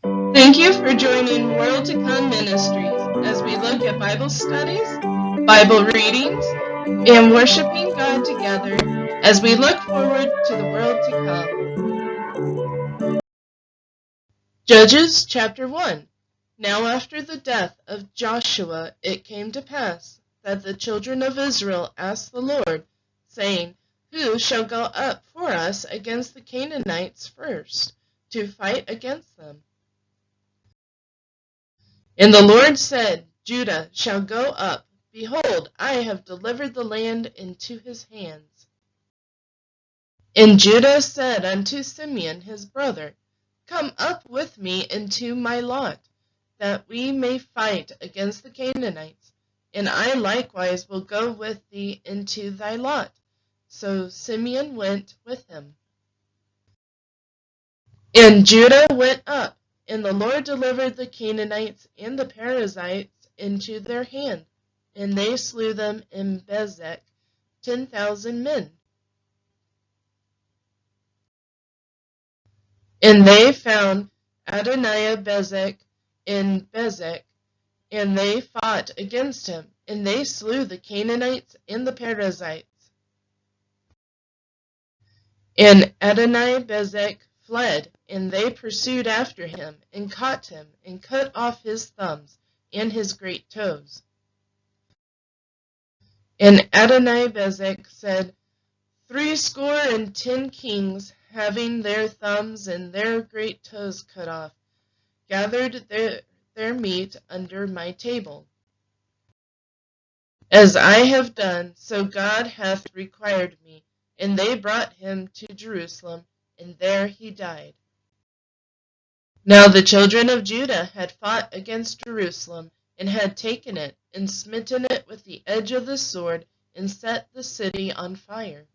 Thank you for joining World to Come Ministries as we look at Bible studies, Bible readings, and worshiping God together as we look forward to the world to come. Judges chapter 1. Now after the death of Joshua it came to pass that the children of Israel asked the Lord, saying, Who shall go up for us against the Canaanites first, to fight against them? And the Lord said, Judah shall go up. Behold, I have delivered the land into his hands. And Judah said unto Simeon his brother, Come up with me into my lot, that we may fight against the Canaanites, and I likewise will go with thee into thy lot. So Simeon went with him. And Judah went up, and the Lord delivered the Canaanites and the Perizzites into their hand, and they slew them in Bezek, 10,000 men. And they found Adoni-bezek in Bezek, and they fought against him, and they slew the Canaanites and the Perizzites. And Adoni-bezek fled, and they pursued after him, and caught him, and cut off his thumbs and his great toes. And Adoni-bezek said, 70 kings, having their thumbs and their great toes cut off, gathered their meat under my table. As I have done, so God hath required me. And they brought him to Jerusalem, and there he died. Now the children of Judah had fought against Jerusalem, and had taken it, and smitten it with the edge of the sword, and set the city on fire.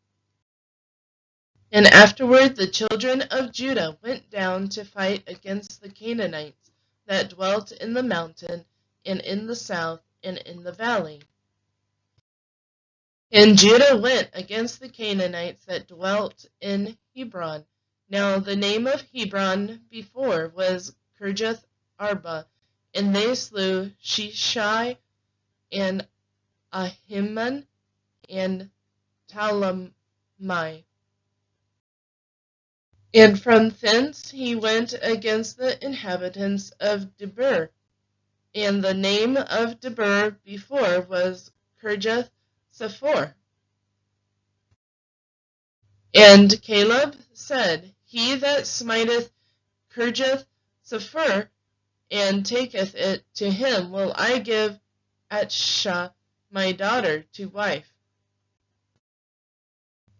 And afterward the children of Judah went down to fight against the Canaanites that dwelt in the mountain, and in the south, and in the valley. And Judah went against the Canaanites that dwelt in Hebron. Now the name of Hebron before was Kirjath Arba, and they slew Sheshai, and Ahiman, and Talmai. And from thence he went against the inhabitants of Debir, and the name of Debir before was Kirjath Sepher. And Caleb said, He that smiteth Kirjath Sepher, and taketh it to him, will I give Achsah my daughter to wife.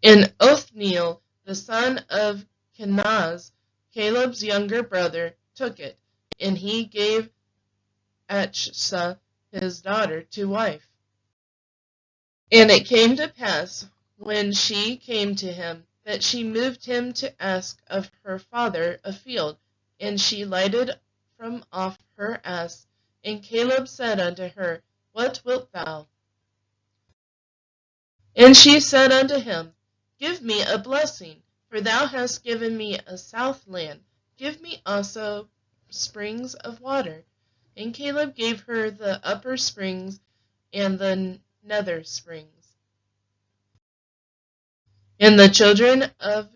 And Othniel, the son of Kenaz, Caleb's younger brother, took it, and he gave Achsah his daughter to wife. And it came to pass, when she came to him, that she moved him to ask of her father a field, and she lighted from off her ass. And Caleb said unto her, What wilt thou? And she said unto him, Give me a blessing, for thou hast given me a south land. Give me also springs of water. And Caleb gave her the upper springs and the nether springs. And the children of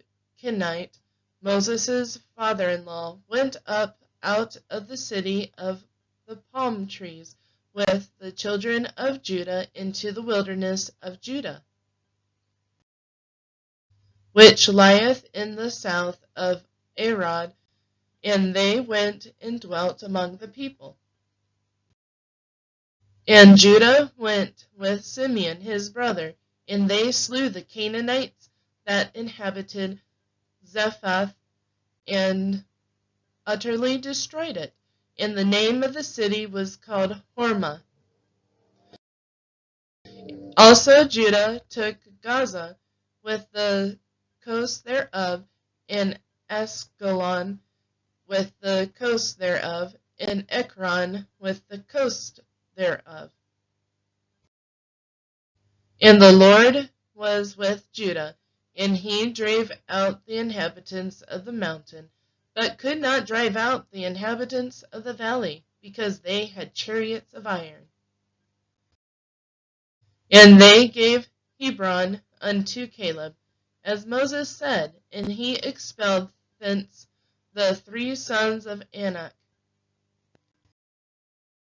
Kenite, Moses' father-in-law, went up out of the city of the palm trees with the children of Judah into the wilderness of Judah, which lieth in the south of Arad, and they went and dwelt among the people. And Judah went with Simeon his brother, and they slew the Canaanites that inhabited Zephath, and utterly destroyed it. And the name of the city was called Hormah. Also Judah took Gaza with the coast thereof, and Askelon with the coast thereof, and Ekron with the coast thereof. And the Lord was with Judah, and he drave out the inhabitants of the mountain, but could not drive out the inhabitants of the valley, because they had chariots of iron. And they gave Hebron unto Caleb, as Moses said, and he expelled thence the 3 sons of Anak.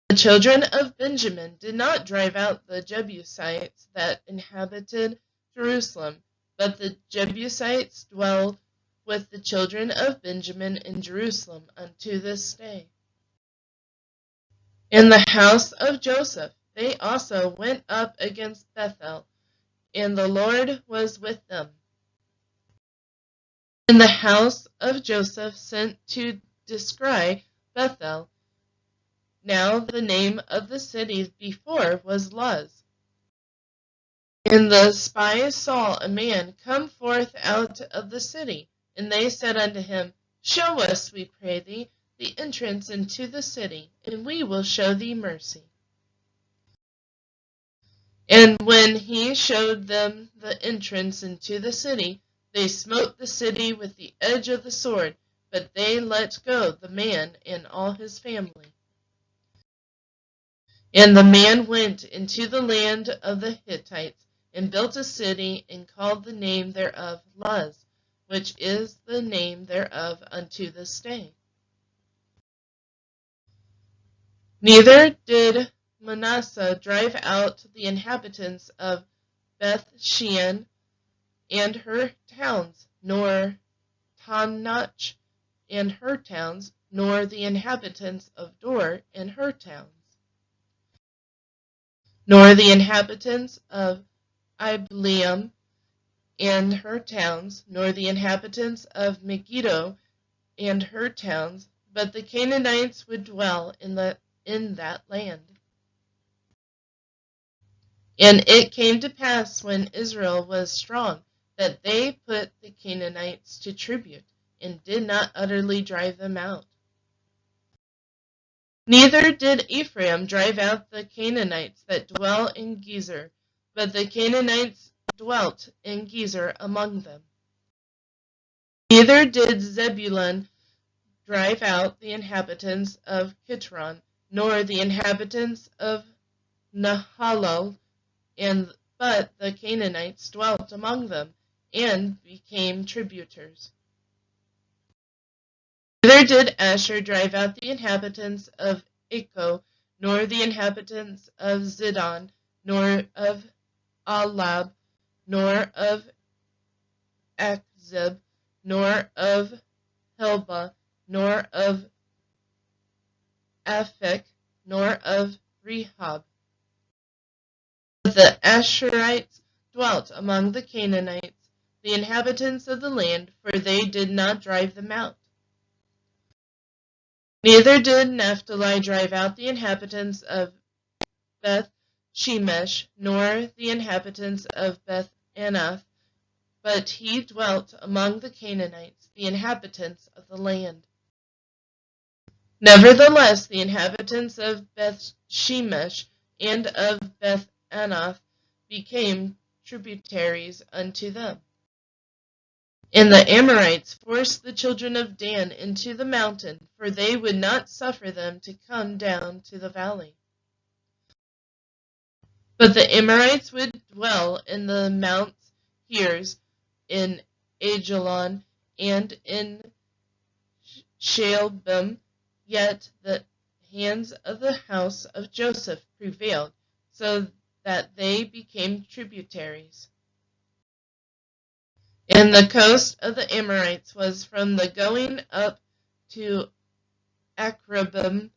The children of Benjamin did not drive out the Jebusites that inhabited Jerusalem, but the Jebusites dwell with the children of Benjamin in Jerusalem unto this day. In the house of Joseph they also went up against Bethel, and the Lord was with them. And the house of Joseph sent to descry Bethel. Now the name of the city before was Luz. And the spies saw a man come forth out of the city, and they said unto him, Show us, we pray thee, the entrance into the city, and we will show thee mercy. And when he showed them the entrance into the city, they smote the city with the edge of the sword, but they let go the man and all his family. And the man went into the land of the Hittites, and built a city, and called the name thereof Luz, which is the name thereof unto this day. Neither did Manasseh drive out the inhabitants of Beth-shean and her towns, nor Taanach and her towns, nor the inhabitants of Dor and her towns, nor the inhabitants of Ibleam and her towns, nor the inhabitants of Megiddo and her towns, but the Canaanites would dwell in that land. And it came to pass when Israel was strong, that they put the Canaanites to tribute, and did not utterly drive them out. Neither did Ephraim drive out the Canaanites that dwell in Gezer, but the Canaanites dwelt in Gezer among them. Neither did Zebulun drive out the inhabitants of Kitron, nor the inhabitants of Nahalal, but the Canaanites dwelt among them, and became tributars. Neither did Asher drive out the inhabitants of Ikko, nor the inhabitants of Zidon, nor of Alab, nor of Achzib, nor of Helba, nor of Aphek, nor of Rehob. But the Asherites dwelt among the Canaanites, the inhabitants of the land, for they did not drive them out. Neither did Naphtali drive out the inhabitants of Beth-shemesh, nor the inhabitants of Beth-anath, but he dwelt among the Canaanites, the inhabitants of the land. Nevertheless, the inhabitants of Beth-shemesh and of Beth-anath became tributaries unto them. And the Amorites forced the children of Dan into the mountain, for they would not suffer them to come down to the valley. But the Amorites would dwell in the Mount Heres, in Ajalon, and in Shaalbim. Yet the hands of the house of Joseph prevailed, so that they became tributaries. And the coast of the Amorites was from the going up to Akrabim,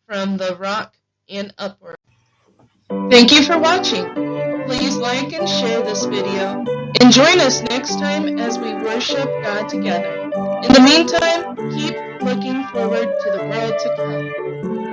from the rock and upward. Thank you for watching. Please like and share this video, and join us next time as we worship God together. In the meantime, keep looking forward to the world to come.